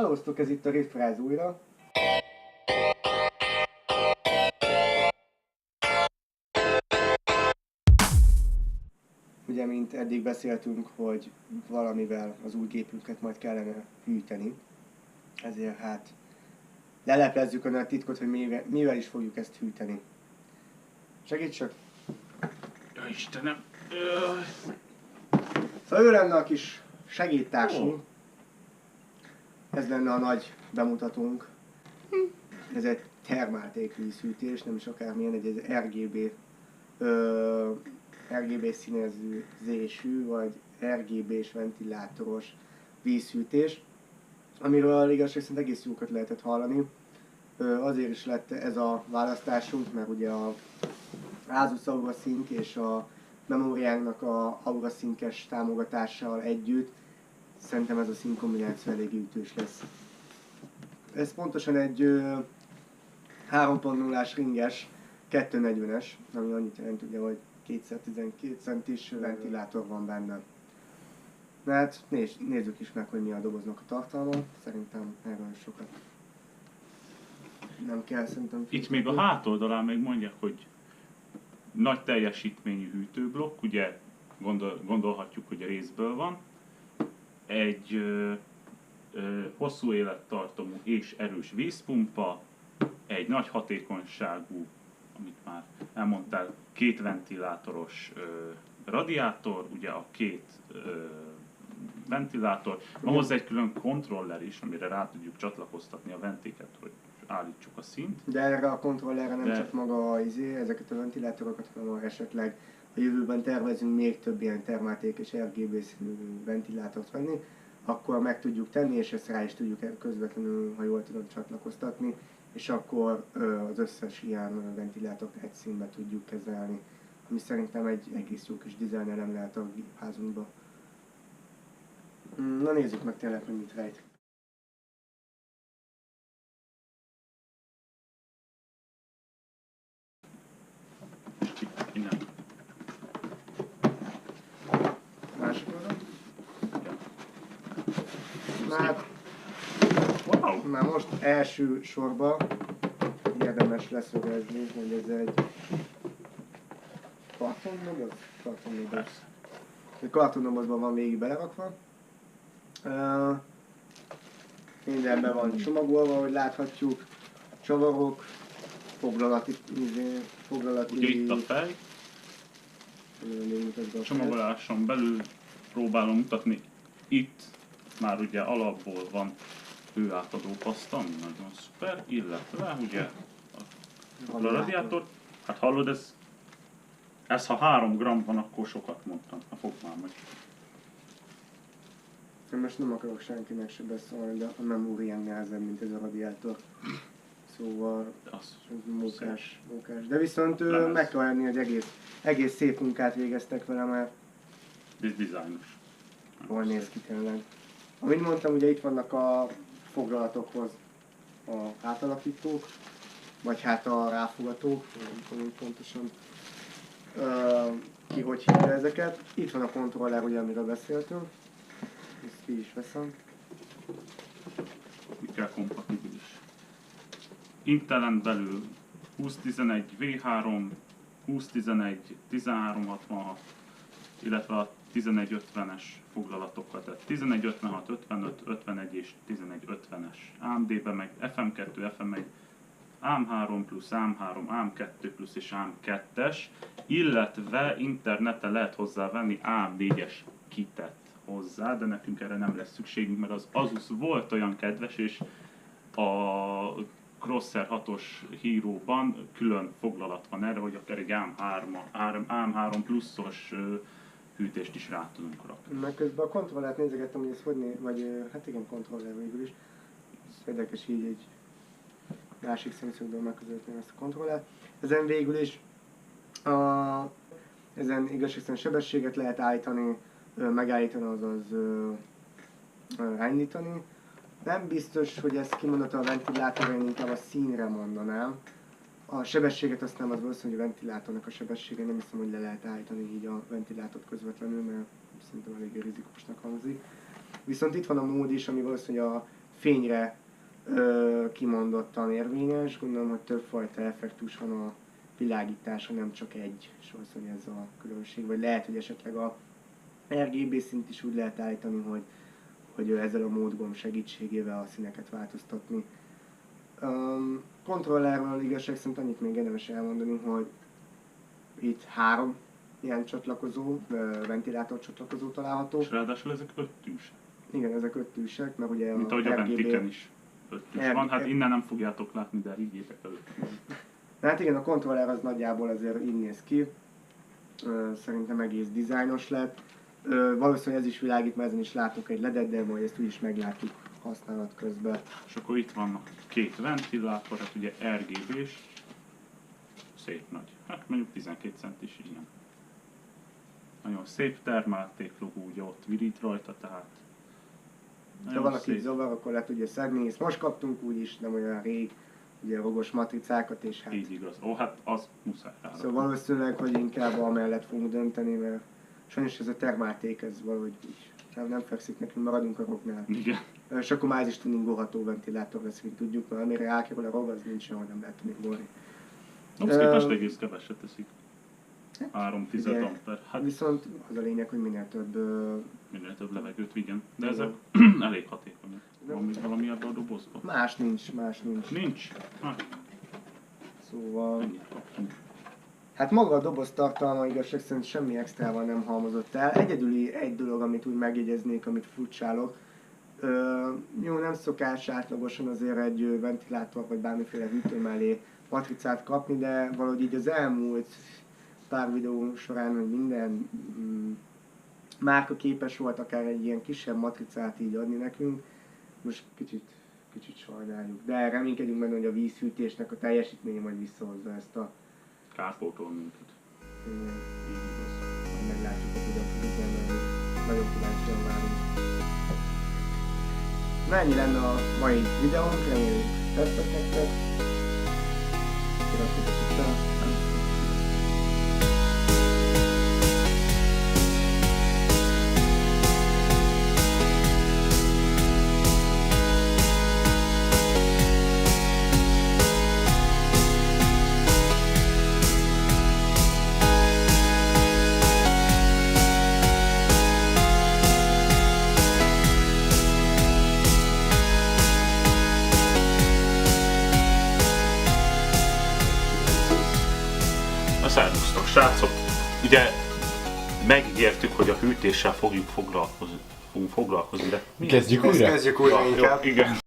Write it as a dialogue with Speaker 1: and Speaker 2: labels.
Speaker 1: Elosztok, ez itt a Reprise újra. Ugye, mint eddig beszéltünk, hogy valamivel az új gépünket majd kellene hűteni. Ezért hát leleplezzük a nagy titkot, hogy mivel is fogjuk ezt hűteni. Segíts csak!
Speaker 2: Ja Istenem!
Speaker 1: Szóval ő lenne a kis segédtársunk. Ez lenne a nagy bemutatónk. Ez egy termálték vízhűtés, nem is akármilyen, egy RGB színezésű, vagy RGB-s ventilátoros vízhűtés, amiről igazság szerint egész jókat lehetett hallani. Azért is lett ez a választásunk, mert ugye a Asus AuraSync és a memóriánknak a AuraSync-es támogatással együtt szerintem ez a színkombináció elég ütős lesz. Ez pontosan egy 3.0-ás ringes 240-es, ami annyit jelent ugye, hogy 2x12 centis ventilátor van benne. Na hát nézzük is meg, hogy mi a doboznak a tartalma. Szerintem erről sokat nem kell szerintem.
Speaker 2: Itt még a hátoldalán még mondják, hogy nagy teljesítményű hűtőblokk, ugye gondolhatjuk, hogy a részből van. Egy hosszú élettartamú és erős vízpumpa, egy nagy hatékonyságú, amit már elmondtál, két ventilátoros radiátor, ugye a két ventilátor, van hozzá egy külön kontroller is, amire rá tudjuk csatlakoztatni a ventéket, hogy állítsuk a szint.
Speaker 1: De erre a kontrollerre nem csak maga ezeket a ventilátorokat, hanem esetleg a jövőben tervezünk még több ilyen termálték és RGB színű ventilátort venni, akkor meg tudjuk tenni, és ezt rá is tudjuk közvetlenül, ha jól tudom, csatlakoztatni, és akkor az összes ilyen ventilátort egy színbe tudjuk kezelni, ami szerintem egy egész jó kis dizájnelem lehet a házunkba. Na nézzük meg tényleg, hogy mit rejt.
Speaker 2: Innen.
Speaker 1: Másik oldal. Na hát,
Speaker 2: Wow!
Speaker 1: már most első sorba érdemes leszögezni, hogy ez egy kartondoboz? Kartondoboz. Egy kartondobozban van végig belerakva. Mindenben van csomagolva, ahogy láthatjuk. Csavarok, foglalati...
Speaker 2: Ugye itt a fej. Csomagoláson belül próbálom mutatni. Itt már ugye alapból van hőátadó paszta, ami nagyon szuper, illetve ugye a radiátor. Hát hallod, ez ha 3 g van, akkor sokat mondtam. Na fogd már meg.
Speaker 1: Én most nem akarok senkinek se beszólni, de a memórián nehezebb, mint ez a radiátor. Szóval ez mókás. De viszont meg kell adni, hogy egész szép munkát végeztek vele, mert
Speaker 2: Ez dizájnos.
Speaker 1: jól néz ki tényleg. Amint mondtam, ugye itt vannak a foglalatokhoz a átalakítók, vagy hát a ráfogatók, nem tudom pontosan ki hogy hívja ezeket. Itt van a kontroller, ugye, amiről beszéltünk. Ezt ki is veszem.
Speaker 2: Mit kell kompatibilis. Intelen belül 2011 V3, 2011 1366, illetve a 1150-es foglalatokat, tehát 1156, 55, 51 és 1150-es. AMD-ben meg FM2, FM1, AM3 plusz, AM3, AM2 plusz és AM2-es, illetve interneten lehet hozzá venni AM4-es kitet hozzá, de nekünk erre nem lesz szükségünk, mert az Asus volt olyan kedves, és a Crosser 6-os híróban külön foglalat van erre, hogy akár egy AM3 pluszos hűtést is rá tudunk rakni.
Speaker 1: Meg közben a kontrollert nézegettem, hogy ez hogy vagy hát igen, kontroller végül is. Ez érdekes így egy másik szemszögből megközelíteni ezt a kontrollert. Ezen végül is ezen igazságszerűen sebességet lehet állítani, megállítani, azaz elindítani. Nem biztos, hogy ez kimondata a ventilátorra, én inkább a színre mondanám. A sebességet azt nem, az valószínűleg a ventilátornak a sebessége, nem hiszem, hogy le lehet állítani így a ventilátort közvetlenül, mert szerintem elég rizikósnak hangzik. Viszont itt van a mód is, ami valószínűleg a fényre kimondottan érvényes. Gondolom, hogy többfajta effektus van a világítása, nem csak egy sorszony ez a különbség. Vagy lehet, hogy esetleg a RGB szint is úgy lehet állítani, hogy ezzel a módgomb segítségével a színeket változtatni. Kontrollerről igazság szerint annyit még érdemes elmondani, hogy itt 3 ilyen csatlakozó, ventilátor csatlakozó található.
Speaker 2: És ráadásul ezek 5 tűsek.
Speaker 1: Igen, ezek 5 tűsek, mert ugye
Speaker 2: Mint ahogy a Ventiken is 5 tűs van, hát innen nem fogjátok látni, de higgyétek előtt.
Speaker 1: Hát igen, a kontroller az nagyjából azért így néz ki. Szerintem egész dizájnos lett. Valószínűleg ez is világít, mert ezen is látok egy ledet, de majd ezt úgyis meglátjuk használat közben.
Speaker 2: És akkor itt vannak 2 ventilátor, hát ugye RGB-s, szép nagy. Hát mondjuk 12 centis ilyen. Nagyon szép termálték logó, ugye ott virít rajta, tehát
Speaker 1: Ha valaki zavar, akkor le tudja szedni, és most kaptunk úgyis, nem olyan rég, ugye rogos matricákat, és hát...
Speaker 2: Így igaz. Ó, hát az muszáj rá.
Speaker 1: Szóval valószínűleg, hogy inkább amellett fogunk dönteni, mert sajnos ez a termálték, ez valahogy így nem fekszik nekünk, maradunk a rognál.
Speaker 2: Igen.
Speaker 1: És akkor már ez is tuningolható ventilátor lesz, mint tudjuk, mert amire rákerül a rog, az nincs sehol, nem lehet tuningolni.
Speaker 2: Ahhoz képest egész keveset teszik. 3
Speaker 1: ugye,
Speaker 2: amper. Hát
Speaker 1: viszont az a lényeg, hogy minél több
Speaker 2: levegőt vigyen. De
Speaker 1: igen.
Speaker 2: ezek elég hatékonyak. Van még valami ebben a dobozban?
Speaker 1: Más nincs.
Speaker 2: Nincs? Hát,
Speaker 1: Szóval...
Speaker 2: ennyit kaptunk.
Speaker 1: Hát maga a doboz tartalma igazság szerint semmi extrával nem halmozott el. Egyedüli egy dolog, amit úgy megjegyeznék, amit furcsálok. Jó, nem szokás átlagosan azért egy ventilátor vagy bármiféle hűtő mellé matricát kapni, de valahogy így az elmúlt pár videó során, hogy minden márka képes volt akár egy ilyen kisebb matricát így adni nekünk. Most kicsit sajnáljuk, de reménykedünk benne, hogy a vízhűtésnek a teljesítménye majd visszahozza ezt a...
Speaker 2: Kárpótol minket.
Speaker 1: Így igaz. Majd meglátjuk, hogy hogyan fogjuk elmenni. Nagyon kíváncsian várunk. Na, ennyi lenne a mai videónk, reméljük tetszett nektek. Iratkozzatok fel.
Speaker 2: Szervusztok, srácok! Ugye megígértük, hogy a hűtéssel fogunk foglalkozni, de...
Speaker 3: Kezdjük újra?
Speaker 1: Kezdjük újra inkább.
Speaker 2: Igen.